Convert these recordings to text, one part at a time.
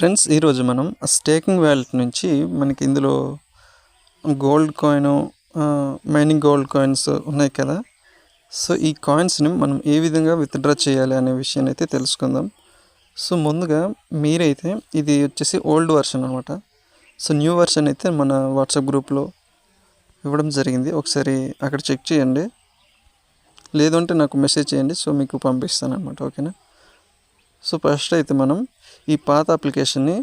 Friends, ఈరోజు మనం staking wallet నుంచి మనకి ఇందులో gold coin, mining gold coins ఉన్నాయి కదా. సో ఈ కాయిన్స్ని మనం ఏ విధంగా విత్డ్రా చేయాలి అనే విషయాన్ని అయితే తెలుసుకుందాం. సో ముందుగా మీరైతే ఇది వచ్చేసి ఓల్డ్ వర్షన్ అనమాట. సో న్యూ వర్షన్ అయితే మన వాట్సాప్ గ్రూప్లో ఇవ్వడం జరిగింది. ఒకసారి అక్కడ చెక్ చేయండి, లేదంటే నాకు మెసేజ్ చేయండి. సో మీకు పంపిస్తాను అనమాట. ఓకేనా. సో ఫస్ట్ అయితే మనం ఈ పాత అప్లికేషన్ని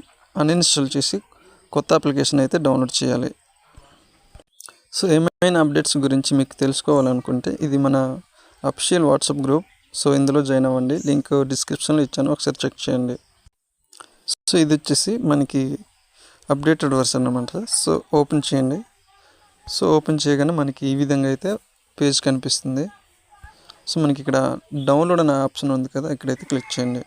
అన్ఇన్స్టాల్ చేసి కొత్త అప్లికేషన్ అయితే డౌన్లోడ్ చేయాలి. సో ఏమైనా అప్డేట్స్ గురించి మీకు తెలుసుకోవాలనుకుంటే ఇది మన అఫిషియల్ వాట్సాప్ గ్రూప్. సో ఇందులో జాయిన్ అవ్వండి, లింక్ డిస్క్రిప్షన్లో ఇచ్చాను, ఒకసారి చెక్ చేయండి. సో ఇది వచ్చేసి మనకి అప్డేటెడ్ వర్షన్ అనమాట. సో ఓపెన్ చేయండి. సో ఓపెన్ చేయగానే మనకి ఈ విధంగా అయితే పేజ్ కనిపిస్తుంది. సో మనకి ఇక్కడ డౌన్లోడ్ అనే ఆప్షన్ ఉంది కదా, ఇక్కడైతే క్లిక్ చేయండి.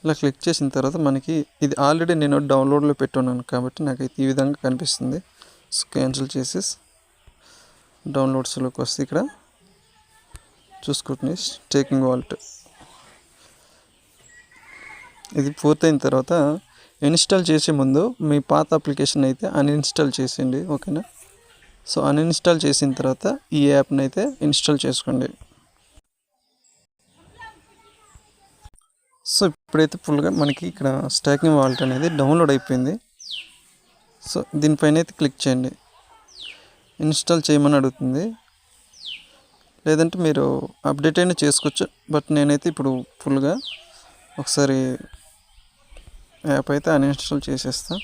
ఇలా క్లిక్ చేసిన తర్వాత మనకి ఇది ఆల్రెడీ నేను డౌన్లోడ్లో పెట్టున్నాను కాబట్టి నాకైతే ఈ విధంగా కనిపిస్తుంది. సో క్యాన్సిల్ చేసేసి డౌన్లోడ్స్లోకి వస్తే ఇక్కడ చూసుకుంటుంది స్టేకింగ్ వాలెట్. ఇది పూర్తయిన తర్వాత ఇన్స్టాల్ చేసే ముందు మీ పాత అప్లికేషన్ అయితే అన్ఇన్స్టాల్ చేసేయండి. ఓకేనా. సో అన్ఇన్స్టాల్ చేసిన తర్వాత ఈ యాప్ని అయితే ఇన్స్టాల్ చేసుకోండి. సో ఇప్పుడైతే ఫుల్గా మనకి ఇక్కడ స్టేకింగ్ వాలెట్ అనేది డౌన్లోడ్ అయిపోయింది. సో దీనిపైన అయితే క్లిక్ చేయండి. ఇన్స్టాల్ చేయమని అడుగుతుంది, లేదంటే మీరు అప్డేట్ అయినా చేసుకోవచ్చు. బట్ నేనైతే ఇప్పుడు ఫుల్గా ఒకసారి యాప్ అయితే అన్ఇన్స్టాల్ చేసేస్తా.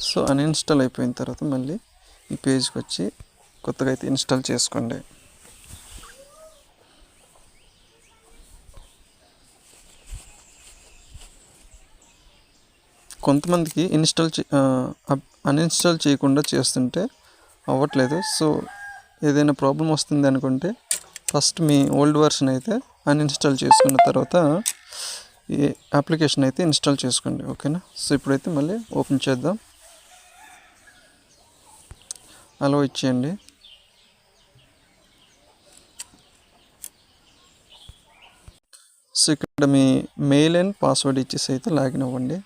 సో అన్ఇన్స్టాల్ అయిపోయిన తర్వాత మళ్ళీ ఈ పేజ్కి వచ్చి కొత్తగా అయితే ఇన్స్టాల్ చేసుకోండి. కొంతమందికి అన్ఇన్స్టాల్ చేయకుండా చేస్తుంటే అవ్వట్లేదు. సో ఏదైనా ప్రాబ్లం వస్తుంది అనుకుంటే ఫస్ట్ మీ ఓల్డ్ వర్షన్ అయితే అన్ఇన్స్టాల్ చేసుకున్న తర్వాత ఈ అప్లికేషన్ అయితే ఇన్స్టాల్ చేసుకోండి. ఓకేనా. సో ఇప్పుడైతే మళ్ళీ ఓపెన్ చేద్దాం. అలో ఇచ్చేయండి. సో ఇక్కడ మీ మెయిల్ అండ్ పాస్వర్డ్ ఇచ్చేసి అయితే లాగిన్ అవ్వండి.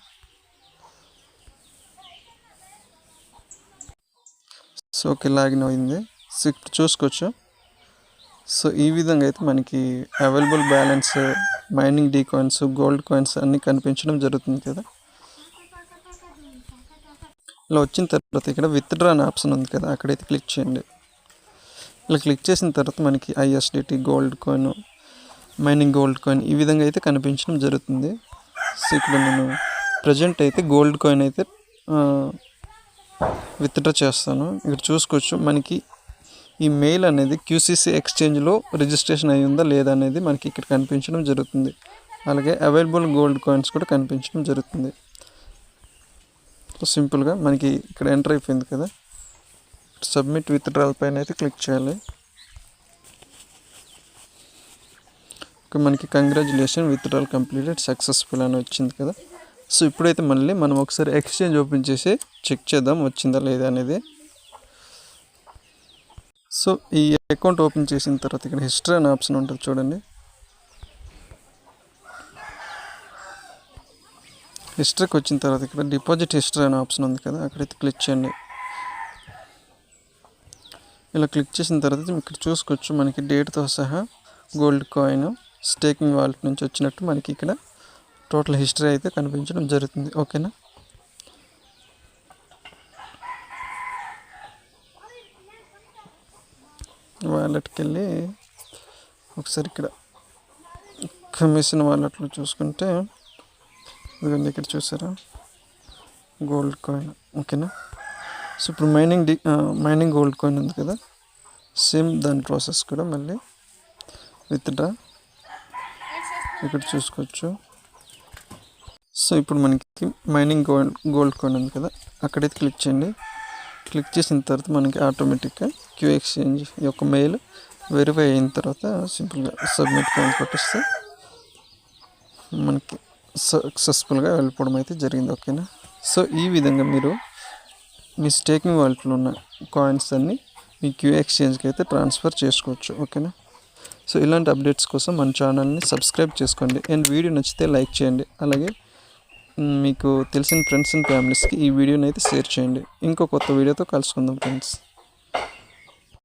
సో ఓకే, లాగిన్ అయింది. సో ఇప్పుడు చూసుకోవచ్చు. సో ఈ విధంగా అయితే మనకి available balance, mining D coins, gold coins అన్నీ కనిపించడం జరుగుతుంది కదా. ఇలా వచ్చిన తర్వాత ఇక్కడ విత్డ్రా అనే ఆప్షన్ ఉంది కదా, అక్కడైతే క్లిక్ చేయండి. ఇలా క్లిక్ చేసిన తర్వాత మనకి ISDT gold coin, mining gold coin ఈ విధంగా అయితే కనిపించడం జరుగుతుంది. సో ఇక్కడ నేను ప్రజెంట్ అయితే గోల్డ్ కాయిన్ అయితే విత్డ్రా చేస్తాను. ఇక్కడ చూసుకోవచ్చు మనకి ఈ మెయిల్ అనేది క్యూసీసీ ఎక్స్చేంజ్లో రిజిస్ట్రేషన్ అయి ఉందా లేదా అనేది మనకి ఇక్కడ కనిపించడం జరుగుతుంది. అలాగే అవైలబుల్ గోల్డ్ కాయిన్స్ కూడా కనిపించడం జరుగుతుంది. సో సింపుల్గా మనకి ఇక్కడ ఎంటర్ అయిపోయింది కదా, సబ్మిట్ విత్డ్రాల్ పైన అయితే క్లిక్ చేయాలి. మనకి కంగ్రాచులేషన్ విత్డ్రాల్ కంప్లీటెడ్ సక్సెస్ఫుల్ అని వచ్చింది కదా. సో ఇప్పుడైతే మళ్ళీ మనం ఒకసారి ఎక్స్చేంజ్ ఓపెన్ చేసి చెక్ చేద్దాం వచ్చిందా లేదా అనేది. సో ఈ అకౌంట్ ఓపెన్ చేసిన తర్వాత ఇక్కడ హిస్టరీ అనే ఆప్షన్ ఉంటుంది చూడండి. హిస్టరీకి వచ్చిన తర్వాత ఇక్కడ డిపాజిట్ హిస్టరీ అనే ఆప్షన్ ఉంది కదా, అక్కడైతే క్లిక్ చేయండి. ఇలా క్లిక్ చేసిన తర్వాత ఇక్కడ చూసుకోవచ్చు మనకి డేట్తో సహా గోల్డ్ కాయిన్ స్టేకింగ్ వాలెట్ నుంచి వచ్చినట్టు మనకి ఇక్కడ టోటల్ హిస్టరీ అయితే కనిపించడం జరుగుతుంది. ఓకేనా. వాలెట్కి వెళ్ళి ఒకసారి ఇక్కడ కమిషన్ వాలెట్లో చూసుకుంటే ఇదిగోండి, ఇక్కడ చూసారా గోల్డ్ కాయిన్. ఓకేనా. సో ఇప్పుడు మైనింగ్ గోల్డ్ కాయిన్ ఉంది కదా, సేమ్ దాని ప్రాసెస్ కూడా మళ్ళీ విత్డ్రా ఇక్కడ చూసుకోవచ్చు. సో ఇప్పుడు మనకి మైనింగ్ గోల్డ్ కాయిన్ ఉంది కదా, అక్కడైతే క్లిక్ చేయండి. క్లిక్ చేసిన తర్వాత మనకి ఆటోమేటిక్గా క్యూ ఎక్స్చేంజ్ యొక్క మెయిల్ వెరిఫై అయిన తర్వాత సింపుల్గా సబ్మిట్ కాయిన్ కొట్టేస్తే మనకి సక్సెస్ఫుల్గా వెళ్ళిపోవడం అయితే జరిగింది. ఓకేనా. సో ఈ విధంగా మీరు మీ స్టేకింగ్ వాలెట్లో ఉన్న కాయిన్స్ అన్నీ మీ క్యూ ఎక్స్చేంజ్కి అయితే ట్రాన్స్ఫర్ చేసుకోవచ్చు. ఓకేనా. సో ఇలాంటి అప్డేట్స్ కోసం మన ఛానల్ని సబ్స్క్రైబ్ చేసుకోండి అండ్ వీడియో నచ్చితే లైక్ చేయండి. అలాగే మీకు తెలిసిన ఫ్రెండ్స్ అండ్ ఫ్యామిలీస్కి ఈ వీడియోని అయితే షేర్ చేయండి. ఇంకో కొత్త వీడియోతో కలుసుకుందాం ఫ్రెండ్స్.